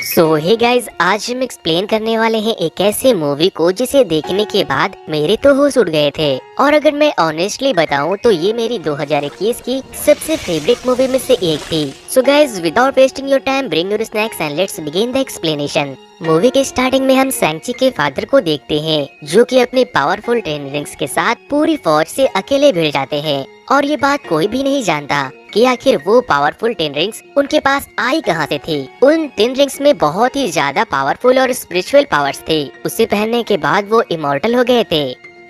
Hey guys, आज हम explain करने वाले हैं एक ऐसे मूवी को जिसे देखने के बाद मेरे तो होश उड़ गए थे। और अगर मैं ऑनेस्टली बताऊं तो ये मेरी 2021 की सबसे फेवरेट मूवी में से एक थी। So guys, without wasting your time, bring your snacks and let's begin the explanation. Movie के स्टार्टिंग में हम सैंची के फादर को देखते हैं, जो कि अपने पावरफुल टेन रिंग्स के साथ पूरी फौज से अकेले भिड़ जाते हैं। और ये बात कोई भी नहीं जानता कि आखिर वो पावरफुल टेन रिंग्स उनके पास आई कहां से थी। उन टेन रिंग्स में बहुत ही ज्यादा पावरफुल और स्पिरिचुअल पावर्स थे। उसे पहनने के बाद वो इमॉर्टल हो गए थे।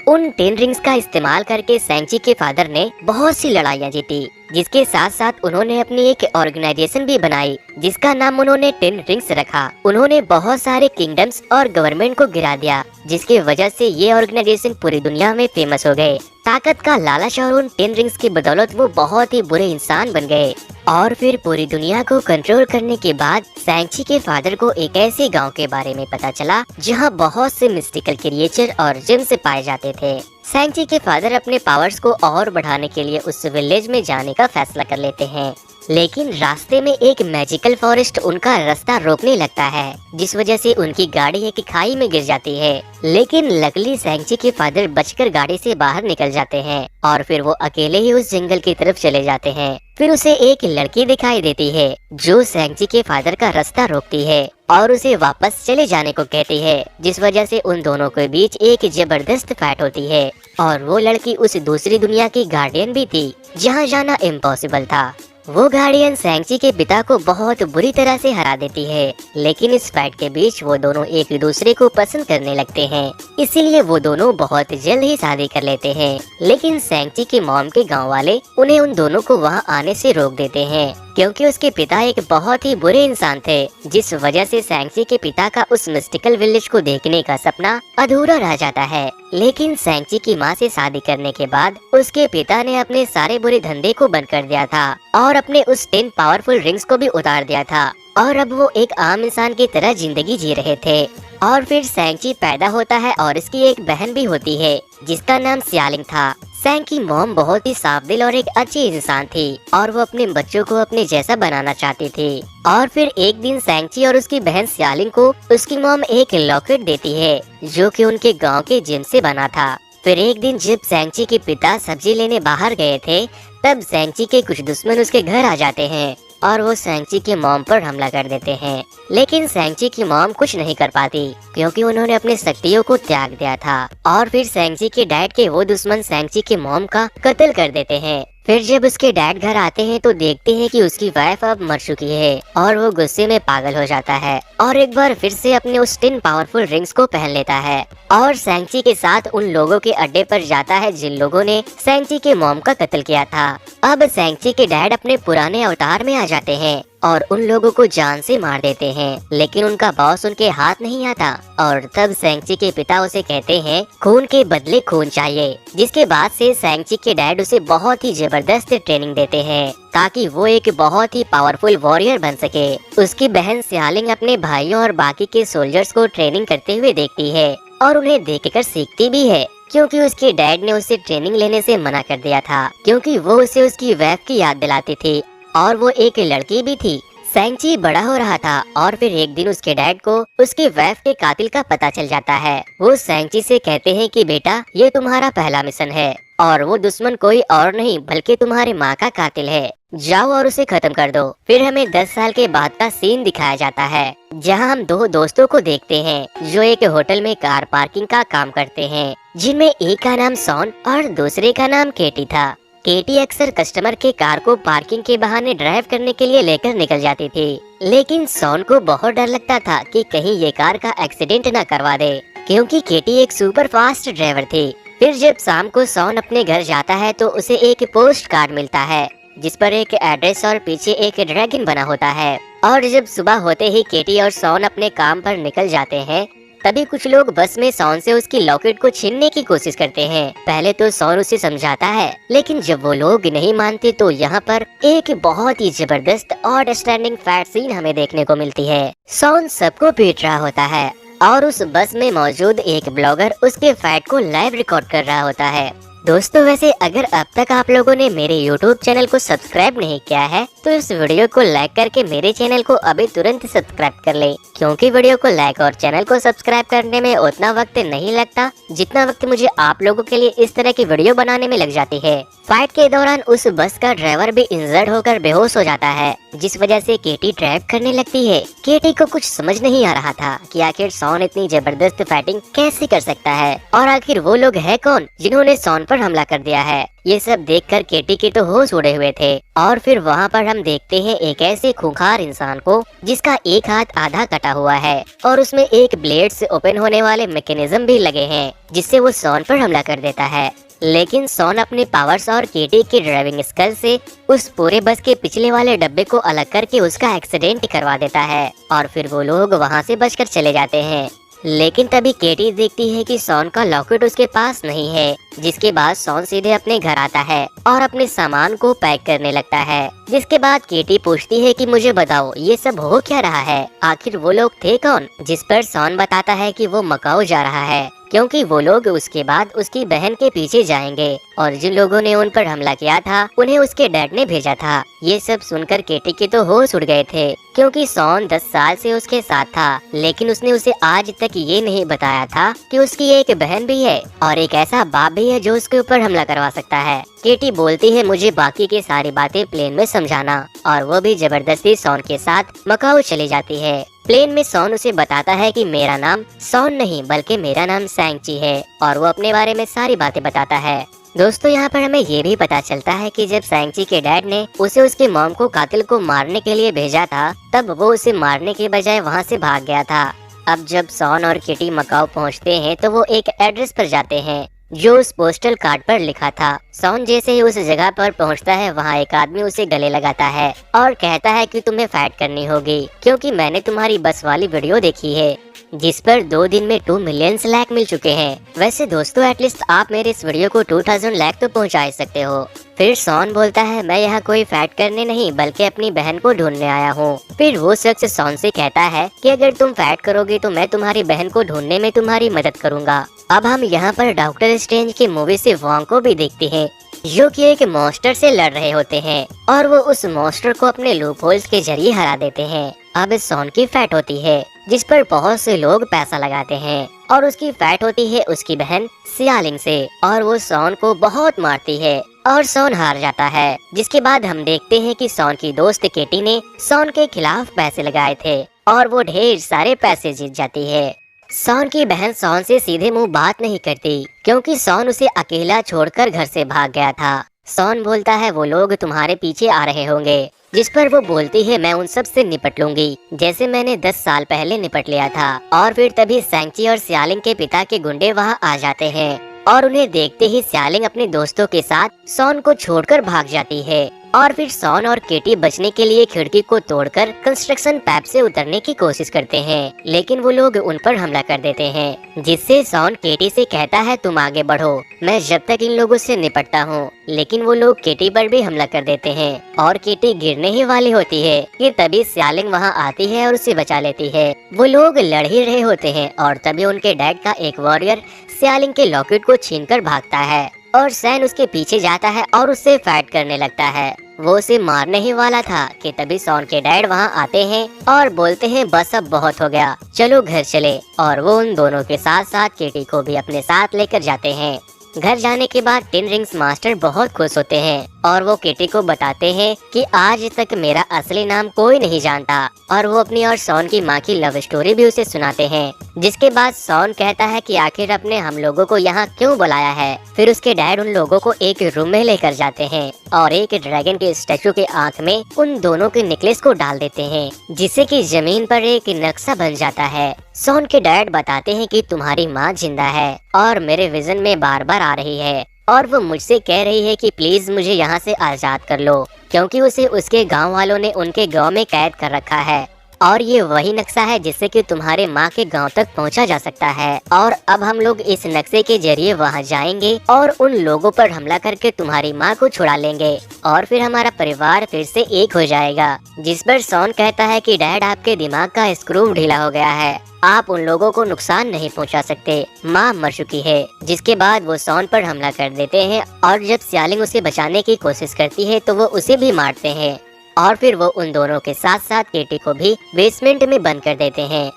उन टेन रिंग्स का इस्तेमाल करके सैंची के फादर ने बहुत सी लड़ाइयाँ जीती, जिसके साथ साथ उन्होंने अपनी एक ऑर्गेनाइजेशन भी बनाई जिसका नाम उन्होंने टेन रिंग्स रखा। उन्होंने बहुत सारे किंगडम्स और गवर्नमेंट को गिरा दिया, जिसकी वजह से ये ऑर्गेनाइजेशन पूरी दुनिया में फेमस हो गए। ताकत का लालच और उन टेन रिंग्स की बदौलत वो बहुत ही बुरे इंसान बन गए। और फिर पूरी दुनिया को कंट्रोल करने के बाद सैंची के फादर को एक ऐसे गांव के बारे में पता चला जहां बहुत से मिस्टिकल क्रिएचर और जिन्स पाए जाते थे। सैंची के फादर अपने पावर्स को और बढ़ाने के लिए उस विलेज में जाने का फैसला कर लेते हैं, लेकिन रास्ते में एक मैजिकल फॉरेस्ट उनका रास्ता रोकने लगता है, जिस वजह से उनकी गाड़ी एक खाई में गिर जाती है। लेकिन लकीली सैंची के फादर बचकर गाड़ी से बाहर निकल जाते हैं और फिर वो अकेले ही उस जंगल की तरफ चले जाते हैं। फिर उसे एक लड़की दिखाई देती है जो सैंची के फादर का रास्ता रोकती है और उसे वापस चले जाने को कहती है, जिस वजह से उन दोनों के बीच एक जबरदस्त फाइट होती है। और वो लड़की उस दूसरी दुनिया की गार्डियन भी थी जहाँ जाना इम्पॉसिबल था। वो गार्डियन सैंची के पिता को बहुत बुरी तरह से हरा देती है, लेकिन इस फाइट के बीच वो दोनों एक दूसरे को पसंद करने लगते हैं, इसीलिए वो दोनों बहुत जल्द ही शादी कर लेते हैं। लेकिन सैंची के मॉम के गांव वाले उन्हें उन दोनों को वहां आने से रोक देते हैं, क्योंकि उसके पिता एक बहुत ही बुरे इंसान थे, जिस वजह से सैंची के पिता का उस मिस्टिकल विलेज को देखने का सपना अधूरा रह जाता है। लेकिन सैंची की माँ से शादी करने के बाद उसके पिता ने अपने सारे बुरे धंधे को बंद कर दिया था और अपने उस 10 पावरफुल रिंग्स को भी उतार दिया था, और अब वो एक आम इंसान की तरह जिंदगी जी रहे थे। और फिर सैंची पैदा होता है और इसकी एक बहन भी होती है जिसका नाम सियालिंग था। सैंग की मॉम बहुत ही साफ दिल और एक अच्छी इंसान थी और वो अपने बच्चों को अपने जैसा बनाना चाहती थी। और फिर एक दिन सैंची और उसकी बहन सियालिंग को उसकी मॉम एक लॉकेट देती है जो कि उनके गांव के जिम से बना था। फिर एक दिन जब सैंची के पिता सब्जी लेने बाहर गए थे, तब सैंची के कुछ दुश्मन उसके घर आ जाते हैं और वो सैंची के मॉम पर हमला कर देते हैं। लेकिन सैंची की मॉम कुछ नहीं कर पाती क्योंकि उन्होंने अपने शक्तियों को त्याग दिया था। और फिर सैंची के डैड के वो दुश्मन सैंची के मॉम का कत्ल कर देते हैं। फिर जब उसके डैड घर आते हैं तो देखते हैं कि उसकी वाइफ अब मर चुकी है और वो गुस्से में पागल हो जाता है और एक बार फिर से अपने उस 10 पावरफुल रिंग्स को पहन लेता है और सैंची के साथ उन लोगों के अड्डे पर जाता है जिन लोगों ने सैंची के मॉम का कत्ल किया था। अब सैंची के डैड अपने पुराने अवतार में आ जाते हैं और उन लोगों को जान से मार देते हैं, लेकिन उनका बॉस उनके हाथ नहीं आता। और तब सैंची के पिता उसे कहते हैं खून के बदले खून चाहिए, जिसके बाद से सैंची के डैड उसे बहुत ही जबरदस्त ट्रेनिंग देते हैं ताकि वो एक बहुत ही पावरफुल वॉरियर बन सके। उसकी बहन सियालिंग अपने भाइयों और बाकी के सोल्जर्स को ट्रेनिंग करते हुए देखती है और उन्हें देखकर सीखती भी है, क्योंकि उसके डैड ने उसे ट्रेनिंग लेने से मना कर दिया था क्योंकि वो उसे उसकी वाइफ की याद दिलाती थी और वो एक लड़की भी थी। सैंची बड़ा हो रहा था और फिर एक दिन उसके डैड को उसके वाइफ के कातिल का पता चल जाता है। वो सैंची से कहते हैं कि बेटा, ये तुम्हारा पहला मिशन है और वो दुश्मन कोई और नहीं बल्कि तुम्हारे माँ का कातिल है। जाओ और उसे खत्म कर दो। फिर हमें 10 साल के बाद का सीन दिखाया जाता है जहां हम दो दोस्तों को देखते हैं जो एक होटल में कार पार्किंग का काम करते हैं, जिनमें एक का नाम सॉन और दूसरे का नाम केटी था। केटी अक्सर कस्टमर के कार को पार्किंग के बहाने ड्राइव करने के लिए लेकर निकल जाती थी, लेकिन सॉन को बहुत डर लगता था कि कहीं ये कार का एक्सीडेंट न करवा दे, क्योंकि केटी एक सुपर फास्ट ड्राइवर थी। फिर जब शाम को सॉन अपने घर जाता है तो उसे एक पोस्ट कार्ड मिलता है जिस पर एक एड्रेस और पीछे एक ड्रैगन बना होता है। और जब सुबह होते ही केटी और सॉन अपने काम पर निकल जाते हैं, तभी कुछ लोग बस में सॉन से उसकी लॉकेट को छीनने की कोशिश करते हैं। पहले तो सॉन उसे समझाता है, लेकिन जब वो लोग नहीं मानते तो यहाँ पर एक बहुत ही जबरदस्त और स्टैंडिंग फैट सीन हमें देखने को मिलती है। सॉन सबको पीट रहा होता है और उस बस में मौजूद एक ब्लॉगर उसके फाइट को लाइव रिकॉर्ड कर रहा होता है। दोस्तों वैसे अगर अब तक आप लोगों ने मेरे YouTube चैनल को सब्सक्राइब नहीं किया है तो इस वीडियो को लाइक करके मेरे चैनल को अभी तुरंत सब्सक्राइब कर ले, क्योंकि वीडियो को लाइक और चैनल को सब्सक्राइब करने में उतना वक्त नहीं लगता जितना वक्त मुझे आप लोगों के लिए इस तरह की वीडियो बनाने में लग जाती है। फाइट के दौरान उस बस का ड्राइवर भी इंजर्ड होकर बेहोश हो जाता है, जिस वजह से केटी ड्राइव करने लगती है। केटी को कुछ समझ नहीं आ रहा था कि आखिर शॉन इतनी जबरदस्त फाइटिंग कैसे कर सकता है और आखिर वो लोग है कौन जिन्होंने शॉन पर हमला कर दिया है। ये सब देखकर केटी के तो होश उड़े हुए थे। और फिर वहाँ पर हम देखते हैं एक ऐसे खूंखार इंसान को जिसका एक हाथ आधा कटा हुआ है और उसमें एक ब्लेड से ओपन होने वाले मैकेनिज्म भी लगे हैं, जिससे वो शॉन पर हमला कर देता है। लेकिन शॉन अपने पावर्स और केटी के ड्राइविंग स्किल से उस पूरे बस के पिछले वाले डब्बे को अलग करके उसका एक्सीडेंट करवा देता है और फिर वो लोग वहाँ से बचकर चले जाते हैं। लेकिन तभी केटी देखती है कि शॉन का लॉकेट उसके पास नहीं है, जिसके बाद शॉन सीधे अपने घर आता है और अपने सामान को पैक करने लगता है। जिसके बाद केटी पूछती है कि मुझे बताओ ये सब हो क्या रहा है, आखिर वो लोग थे कौन। जिस पर शॉन बताता है कि वो मकाऊ जा रहा है क्योंकि वो लोग उसके बाद उसकी बहन के पीछे जाएंगे और जिन लोगों ने उन पर हमला किया था उन्हें उसके डैड ने भेजा था। ये सब सुनकर केटी के तो होश उड़ गए थे, क्योंकि शॉन 10 साल से उसके साथ था, लेकिन उसने उसे आज तक ये नहीं बताया था कि उसकी एक बहन भी है और एक ऐसा बाप भी है जो उसके ऊपर हमला करवा सकता है। केटी बोलती है मुझे बाकी की सारी बातें प्लेन में समझाना, और वो भी जबरदस्ती शॉन के साथ मकाऊ चली जाती है। प्लेन में शॉन उसे बताता है कि मेरा नाम शॉन नहीं बल्कि मेरा नाम सैंग-ची है और वो अपने बारे में सारी बातें बताता है। दोस्तों यहाँ पर हमें ये भी पता चलता है कि जब सैंग-ची के डैड ने उसे उसकी मॉम को कातिल को मारने के लिए भेजा था, तब वो उसे मारने के बजाय वहाँ से भाग गया था। अब जब शॉन और किटी मकाऊ पहुँचते हैं तो वो एक एड्रेस पर जाते हैं जो उस पोस्टल कार्ड पर लिखा था। शॉन जैसे ही उस जगह पर पहुंचता है, वहाँ एक आदमी उसे गले लगाता है और कहता है कि तुम्हें फाइट करनी होगी क्योंकि मैंने तुम्हारी बस वाली वीडियो देखी है जिस पर 2 दिन में 2 मिलियन लाइक मिल चुके हैं। वैसे दोस्तों एटलीस्ट आप मेरे इस वीडियो को 2000 लाइक तो पहुंचा ही सकते हो। फिर शॉन बोलता है मैं यहाँ कोई फाइट करने नहीं बल्कि अपनी बहन को ढूंढने आया हूँ। फिर वो शख्स शॉन से कहता है कि अगर तुम फाइट करोगे तो मैं तुम्हारी बहन को ढूंढने में तुम्हारी मदद करूँगा। अब हम यहाँ पर डॉक्टर स्ट्रेंज की मूवी से वॉन्ग को भी देखते हैं जो कि एक मॉन्स्टर से लड़ रहे होते हैं और वो उस मॉन्स्टर को अपने लूप होल्स के जरिए हरा देते हैं। अब शॉन की फाइट होती है जिस पर बहुत से लोग पैसा लगाते हैं और उसकी फाइट होती है उसकी बहन सियालिंग से और वो शॉन को बहुत मारती है और शॉन हार जाता है। जिसके बाद हम देखते हैं कि शॉन की दोस्त केटी ने शॉन के खिलाफ पैसे लगाए थे और वो ढेर सारे पैसे जीत जाती है। शॉन की बहन शॉन से सीधे मुंह बात नहीं करती क्योंकि शॉन उसे अकेला छोड़कर घर से भाग गया था। शॉन बोलता है वो लोग तुम्हारे पीछे आ रहे होंगे, जिस पर वो बोलती है मैं उन सब से निपट लूंगी जैसे मैंने 10 साल पहले निपट लिया था। और फिर तभी सैंग-ची और सियालिंग के पिता के गुंडे वहाँ आ जाते हैं और उन्हें देखते ही सियालिंग अपने दोस्तों के साथ शॉन को छोड़कर भाग जाती है। और फिर शॉन और केटी बचने के लिए खिड़की को तोड़कर कंस्ट्रक्शन पैप से उतरने की कोशिश करते हैं, लेकिन वो लोग उन पर हमला कर देते हैं, जिससे शॉन केटी से कहता है तुम आगे बढ़ो, मैं जब तक इन लोगों से निपटता हूँ। लेकिन वो लोग केटी पर भी हमला कर देते हैं और केटी गिरने ही वाली होती है कि तभी सियालिंग वहाँ आती है और उसे बचा लेती है। वो लोग लड़ ही रहे होते हैं और तभी उनके डैड का एक वॉरियर सियालिंग के लॉकेट को छीनकर भागता है और सैन उसके पीछे जाता है और उससे फाइट करने लगता है। वो उसे मारने ही वाला था कि तभी शॉन के डैड वहाँ आते हैं और बोलते हैं बस अब बहुत हो गया, चलो घर चले। और वो उन दोनों के साथ साथ केटी को भी अपने साथ लेकर जाते हैं। घर जाने के बाद 10 रिंग्स मास्टर बहुत खुश होते हैं और वो केटी को बताते हैं कि आज तक मेरा असली नाम कोई नहीं जानता, और वो अपनी और शॉन की माँ की लव स्टोरी भी उसे सुनाते हैं। जिसके बाद शॉन कहता है कि आखिर अपने हम लोगों को यहाँ क्यों बुलाया है। फिर उसके डैड उन लोगों को एक रूम में लेकर जाते हैं और एक ड्रैगन के स्टैचू के आँख में उन दोनों के नेकलेस को डाल देते हैं, जिससे कि जमीन पर एक नक्शा बन जाता है। शॉन के डैड बताते हैं कि तुम्हारी माँ जिंदा है और मेरे विजन में बार बार आ रही है और वो मुझसे कह रही है कि प्लीज मुझे यहाँ से आजाद कर लो, क्योंकि उसे उसके गांव वालों ने उनके गांव में कैद कर रखा है और ये वही नक्शा है जिससे कि तुम्हारे माँ के गांव तक पहुंचा जा सकता है। और अब हम लोग इस नक्शे के जरिए वहां जाएंगे और उन लोगों पर हमला करके तुम्हारी माँ को छुड़ा लेंगे और फिर हमारा परिवार फिर से एक हो जाएगा। जिस पर सॉन कहता है कि डैड, आपके दिमाग का स्क्रू ढीला हो गया है, आप उन लोगों को नुकसान नहीं पहुंचा सकते, माँ मर चुकी है। जिसके बाद वो सॉन पर हमला कर देते हैं और जब स्यालिंग उसे बचाने की कोशिश करती है तो वो उसे भी मारते हैं और फिर वो उन दोनों के साथ साथ केटी को भी बेसमेंट में बंद कर देते हैं।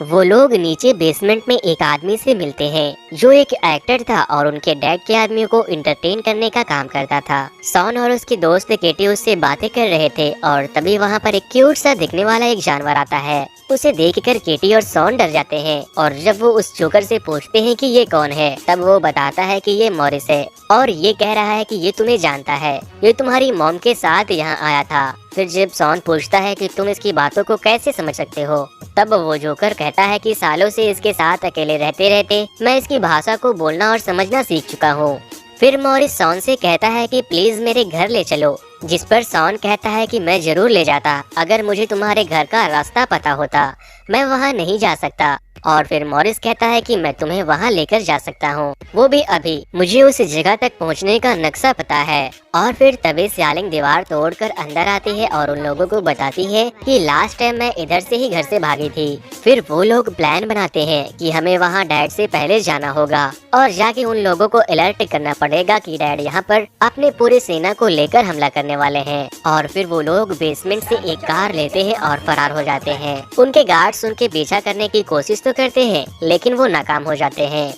वो लोग नीचे बेसमेंट में एक आदमी से मिलते हैं जो एक एक्टर था और उनके डैड के आदमियों को इंटरटेन करने का काम करता था। सॉन और उसकी दोस्त केटी उससे बातें कर रहे थे और तभी वहाँ पर एक क्यूट सा दिखने वाला एक जानवर आता है। उसे देखकर केटी और सॉन डर जाते हैं और जब वो उस जोकर से पूछते हैं कि ये कौन है, तब वो बताता है कि ये मॉरिस है और ये कह रहा है कि ये तुम्हें जानता है, ये तुम्हारी मॉम के साथ यहाँ आया था। फिर जब सॉन पूछता है कि तुम इसकी बातों को कैसे समझ सकते हो, तब वो जोकर कहता है कि सालों से इसके साथ अकेले रहते रहते मैं इसकी भाषा को बोलना और समझना सीख चुका हूँ। फिर मॉरिस सॉन से कहता है कि प्लीज मेरे घर ले चलो, जिस पर सॉन कहता है कि मैं जरूर ले जाता, अगर मुझे तुम्हारे घर का रास्ता पता होता, मैं वहाँ नहीं जा सकता। और फिर मॉरिस कहता है कि मैं तुम्हें वहाँ लेकर जा सकता हूँ, वो भी अभी, मुझे उस जगह तक पहुँचने का नक्शा पता है। और फिर तभी स्यालिंग दीवार तोड़कर अंदर आती है और उन लोगों को बताती है कि लास्ट टाइम मैं इधर से ही घर से भागी थी। फिर वो लोग प्लान बनाते हैं कि हमें वहाँ डैड से पहले जाना होगा और जाके उन लोगों को अलर्ट करना पड़ेगा कि डैड यहाँ पर अपने पूरे सेना को लेकर हमला करने वाले हैं। और फिर वो लोग बेसमेंट से एक कार लेते हैं और फरार हो जाते हैं। उनके गार्ड्स उनके पीछा करने की कोशिश तो करते हैं लेकिन वो नाकाम हो जाते हैं।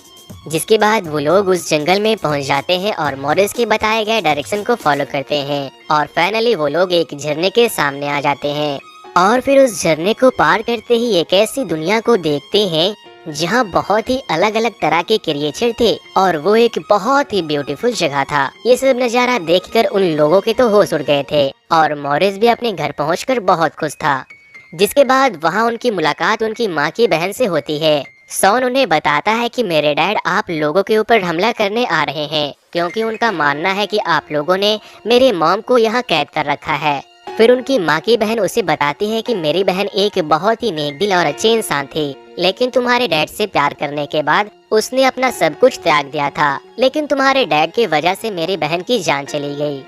जिसके बाद वो लोग उस जंगल में पहुंच जाते हैं और मॉरिस के बताए गए डायरेक्शन को फॉलो करते हैं और फाइनली वो लोग एक झरने के सामने आ जाते हैं। और फिर उस झरने को पार करते ही एक ऐसी दुनिया को देखते हैं जहां बहुत ही अलग अलग तरह के क्रिएचर थे और वो एक बहुत ही ब्यूटीफुल जगह था। ये सब नजारा देखकर उन लोगों के तो होश उड़ गए थे और मॉरिस भी अपने घर पहुंचकर बहुत खुश था। जिसके बाद वहां उनकी मुलाकात उनकी माँ की बहन से होती है। सॉन उन्हें बताता है कि मेरे डैड आप लोगों के ऊपर हमला करने आ रहे हैं क्योंकि उनका मानना है कि आप लोगों ने मेरे मॉम को यहाँ कैद कर रखा है। फिर उनकी माँ की बहन उसे बताती है कि मेरी बहन एक बहुत ही नेक दिल और अच्छे इंसान थी, लेकिन तुम्हारे डैड से प्यार करने के बाद उसने अपना सब कुछ त्याग दिया था, लेकिन तुम्हारे डैड की वजह से मेरी बहन की जान चली गई।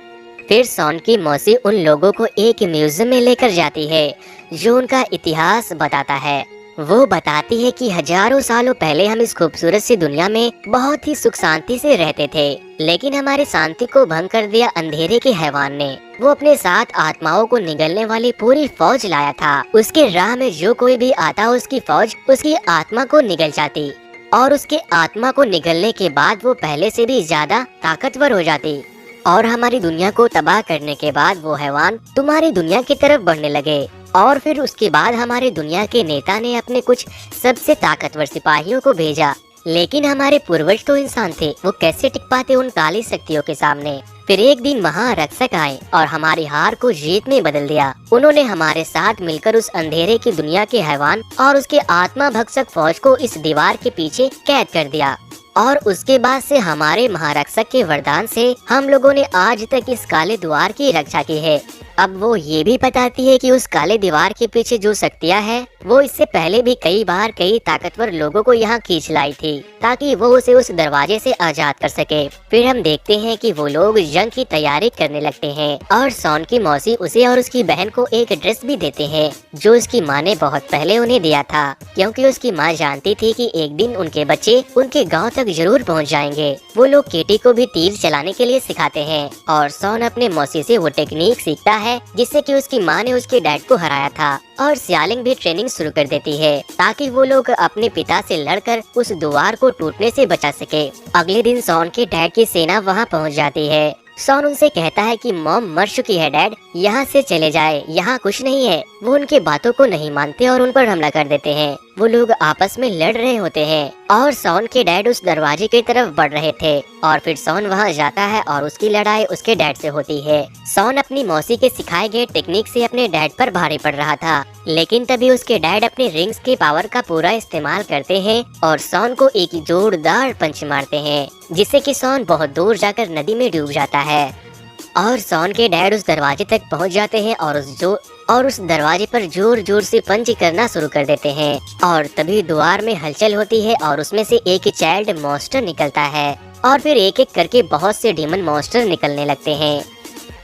फिर सॉन की मौसी उन लोगों को एक म्यूजियम में लेकर जाती है जो उनका इतिहास बताता है। वो बताती है कि हजारों सालों पहले हम इस खूबसूरत सी दुनिया में बहुत ही सुख शांति से रहते थे, लेकिन हमारी शांति को भंग कर दिया अंधेरे के हैवान ने। वो अपने साथ आत्माओं को निगलने वाली पूरी फौज लाया था। उसके राह में जो कोई भी आता उसकी फौज उसकी आत्मा को निगल जाती और उसके आत्मा को निगलने के बाद वो पहले से भी ज्यादा ताकतवर हो जाती और हमारी दुनिया को तबाह करने के बाद वो हैवान तुम्हारी दुनिया की तरफ बढ़ने लगे। और फिर उसके बाद हमारे दुनिया के नेता ने अपने कुछ सबसे ताकतवर सिपाहियों को भेजा, लेकिन हमारे पूर्वज तो इंसान थे, वो कैसे टिक पाते उन काली शक्तियों के सामने। फिर एक दिन महारक्षक आए और हमारी हार को जीत में बदल दिया। उन्होंने हमारे साथ मिलकर उस अंधेरे की दुनिया के हैवान और उसके आत्मा भक्षक फौज को इस दीवार के पीछे कैद कर दिया और उसके बाद से हमारे महारक्षक के वरदान से हम लोगों ने आज तक इस काले द्वार की रक्षा की है। अब वो ये भी बताती है कि उस काले दीवार के पीछे जो शक्तियाँ हैं वो इससे पहले भी कई बार कई ताकतवर लोगों को यहाँ खींच लाई थी ताकि वो उसे उस दरवाजे से आजाद कर सके। फिर हम देखते हैं कि वो लोग जंग की तैयारी करने लगते हैं और सॉन की मौसी उसे और उसकी बहन को एक ड्रेस भी देते हैं जो उसकी माँ ने बहुत पहले उन्हें दिया था, क्योंकि उसकी माँ जानती थी कि एक दिन उनके बच्चे उनके गाँव तक जरूर पहुँच जाएंगे। वो लोग केटी को भी तीर चलाने के लिए सिखाते हैं और सॉन अपने मौसी से वो टेक्निक सीखता है जिससे कि उसकी माँ ने उसके डैड को हराया था। और स्यालिंग भी ट्रेनिंग शुरू कर देती है ताकि वो लोग अपने पिता से लड़कर उस द्वार को टूटने से बचा सके। अगले दिन सॉन के डैड की सेना वहाँ पहुँच जाती है। सॉन उनसे कहता है कि मॉम मर चुकी है डैड, यहाँ से चले जाए, यहाँ कुछ नहीं है। वो उनके बातों को नहीं मानते और उन पर हमला कर देते हैं। वो लोग आपस में लड़ रहे होते हैं और सॉन के डैड उस दरवाजे की तरफ बढ़ रहे थे और फिर सॉन वहाँ जाता है और उसकी लड़ाई उसके डैड से होती है। सॉन अपनी मौसी के सिखाए गए टेक्निक से अपने डैड पर भारी पड़ रहा था, लेकिन तभी उसके डैड अपने रिंग्स के पावर का पूरा इस्तेमाल करते हैं और सॉन को एक जोरदार पंच मारते हैं जिससे कि सॉन बहुत दूर जाकर नदी में डूब जाता है। और सॉन के डैड उस दरवाजे तक पहुंच जाते हैं और उस दरवाजे पर जोर जोर से पंच करना शुरू कर देते हैं। और तभी द्वार में हलचल होती है और उसमें से एक चाइल्ड मॉन्स्टर निकलता है और फिर एक एक करके बहुत से डीमन मॉन्स्टर निकलने लगते हैं,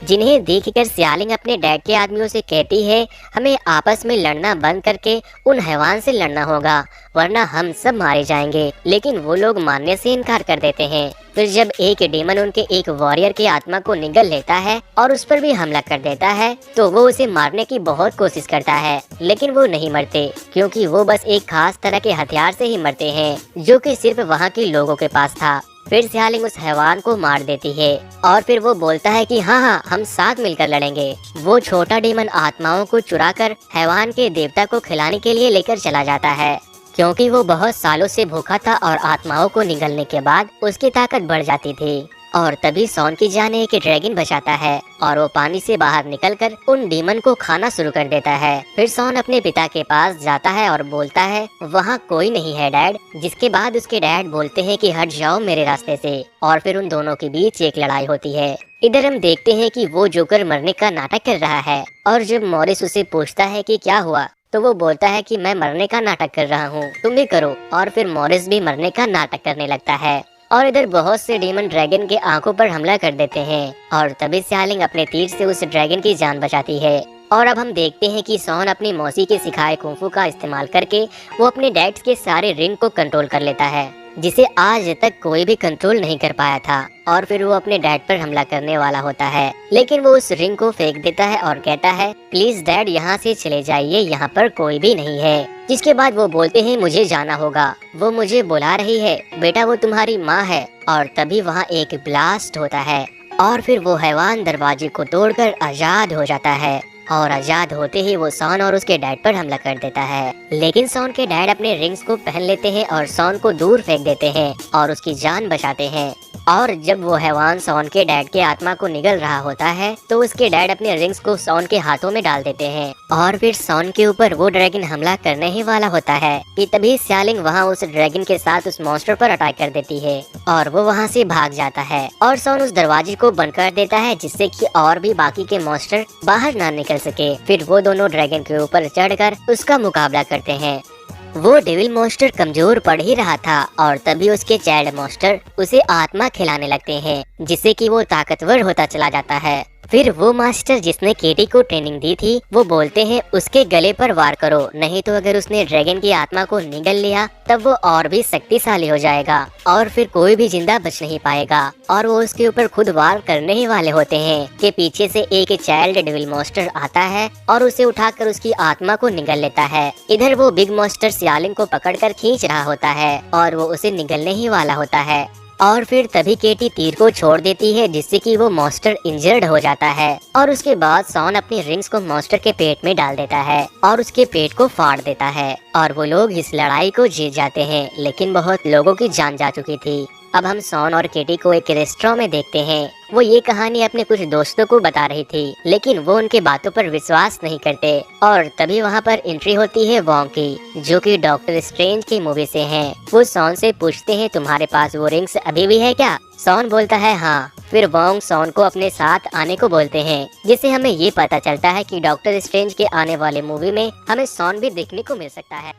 जिन्हें देखकर सियालिंग अपने डैड के आदमियों से कहती है हमें आपस में लड़ना बंद करके उन हैवान से लड़ना होगा, वरना हम सब मारे जाएंगे। लेकिन वो लोग मानने से इनकार कर देते हैं। फिर जब एक डेमन उनके एक वॉरियर की आत्मा को निगल लेता है और उस पर भी हमला कर देता है, तो वो उसे मारने की बहुत कोशिश करता है, लेकिन वो नहीं मरते, क्योंकि वो बस एक खास तरह के हथियार से ही मरते हैं, जो कि सिर्फ वहाँ के लोगों के पास था। फिर सियालिंग उस हैवान को मार देती है और फिर वो बोलता है कि हाँ, हम साथ मिलकर लड़ेंगे। वो छोटा डेमन आत्माओं को चुराकर हैवान के देवता को खिलाने के लिए लेकर चला जाता है, क्योंकि वो बहुत सालों से भूखा था और आत्माओं को निगलने के बाद उसकी ताकत बढ़ जाती थी। और तभी सॉन की जान एक ड्रैगन बचाता है और वो पानी से बाहर निकलकर उन डीमन को खाना शुरू कर देता है। फिर सॉन अपने पिता के पास जाता है और बोलता है वहाँ कोई नहीं है डैड, जिसके बाद उसके डैड बोलते हैं कि हट जाओ मेरे रास्ते से। और फिर उन दोनों के बीच एक लड़ाई होती है। इधर हम देखते हैं कि वो जोकर मरने का नाटक कर रहा है और जब मॉरिस उसे पूछता है कि क्या हुआ, तो वो बोलता है कि मैं मरने का नाटक कर रहा हूँ, तुम भी करो। और फिर मॉरिस भी मरने का नाटक करने लगता है और इधर बहुत से डीमन ड्रैगन के आंखों पर हमला कर देते हैं और तभी सियालिंग अपने तीर से उस ड्रैगन की जान बचाती है। और अब हम देखते हैं कि सॉन अपनी मौसी के सिखाए कुंफू का इस्तेमाल करके वो अपने डैड के सारे रिंग को कंट्रोल कर लेता है, जिसे आज तक कोई भी कंट्रोल नहीं कर पाया था। और फिर वो अपने डैड पर हमला करने वाला होता है, लेकिन वो उस रिंग को फेंक देता है और कहता है प्लीज डैड यहाँ से चले जाइए, यहाँ पर कोई भी नहीं है। जिसके बाद वो बोलते हैं मुझे जाना होगा, वो मुझे बुला रही है, बेटा वो तुम्हारी माँ है। और तभी वहाँ एक ब्लास्ट होता है और फिर वो हैवान दरवाजे को तोड़कर आजाद हो जाता है और आजाद होते ही वो सॉन और उसके डैड पर हमला कर देता है। लेकिन सॉन के डैड अपने रिंग्स को पहन लेते हैं और सॉन को दूर फेंक देते हैं और उसकी जान बचाते हैं। और जब वो हैवान सॉन के डैड के आत्मा को निगल रहा होता है, तो उसके डैड अपने रिंग्स को सॉन के हाथों में डाल देते हैं और फिर सॉन के ऊपर वो ड्रैगन हमला करने ही वाला होता है कि तभी सियालिंग वहाँ उस ड्रैगन के साथ उस मॉन्स्टर पर अटैक कर देती है और वो वहाँ से भाग जाता है और सॉन उस दरवाजे को बंद कर देता है, जिससे कि और भी बाकी के मॉन्स्टर बाहर ना निकल सके। फिर वो दोनों ड्रैगन के ऊपर चढ़कर उसका मुकाबला करते हैं। वो डेविल मॉन्स्टर कमजोर पड़ ही रहा था और तभी उसके चाइल्ड मॉन्स्टर उसे आत्मा खिलाने लगते हैं, जिससे कि वो ताकतवर होता चला जाता है। फिर वो मास्टर जिसने केटी को ट्रेनिंग दी थी, वो बोलते हैं उसके गले पर वार करो, नहीं तो अगर उसने ड्रैगन की आत्मा को निगल लिया तब वो और भी शक्तिशाली हो जाएगा और फिर कोई भी जिंदा बच नहीं पाएगा। और वो उसके ऊपर खुद वार करने ही वाले होते हैं कि पीछे से एक चाइल्ड डेविल मॉन्स्टर आता है और उसे उठाकर उसकी आत्मा को निगल लेता है। इधर वो बिग मॉन्स्टर सियालिंग को पकड़कर खींच रहा होता है और वो उसे निगलने ही वाला होता है। और फिर तभी केटी तीर को छोड़ देती है, जिससे कि वो मॉन्स्टर इंजर्ड हो जाता है। और उसके बाद सॉन अपनी रिंग्स को मॉन्स्टर के पेट में डाल देता है और उसके पेट को फाड़ देता है और वो लोग इस लड़ाई को जीत जाते हैं, लेकिन बहुत लोगों की जान जा चुकी थी। अब हम सॉन और केटी को एक रेस्टोरेंट में देखते हैं। वो ये कहानी अपने कुछ दोस्तों को बता रही थी, लेकिन वो उनके बातों पर विश्वास नहीं करते। और तभी वहाँ पर एंट्री होती है वोंग की, जो कि डॉक्टर स्ट्रेंज की मूवी से हैं। वो सॉन से पूछते हैं तुम्हारे पास वो रिंग्स अभी भी है क्या? सॉन बोलता है हाँ। फिर वोंग सॉन को अपने साथ आने को बोलते हैं, जिससे हमें ये पता चलता है कि डॉक्टर स्ट्रेंज के आने वाले मूवी में हमें सॉन भी देखने को मिल सकता है।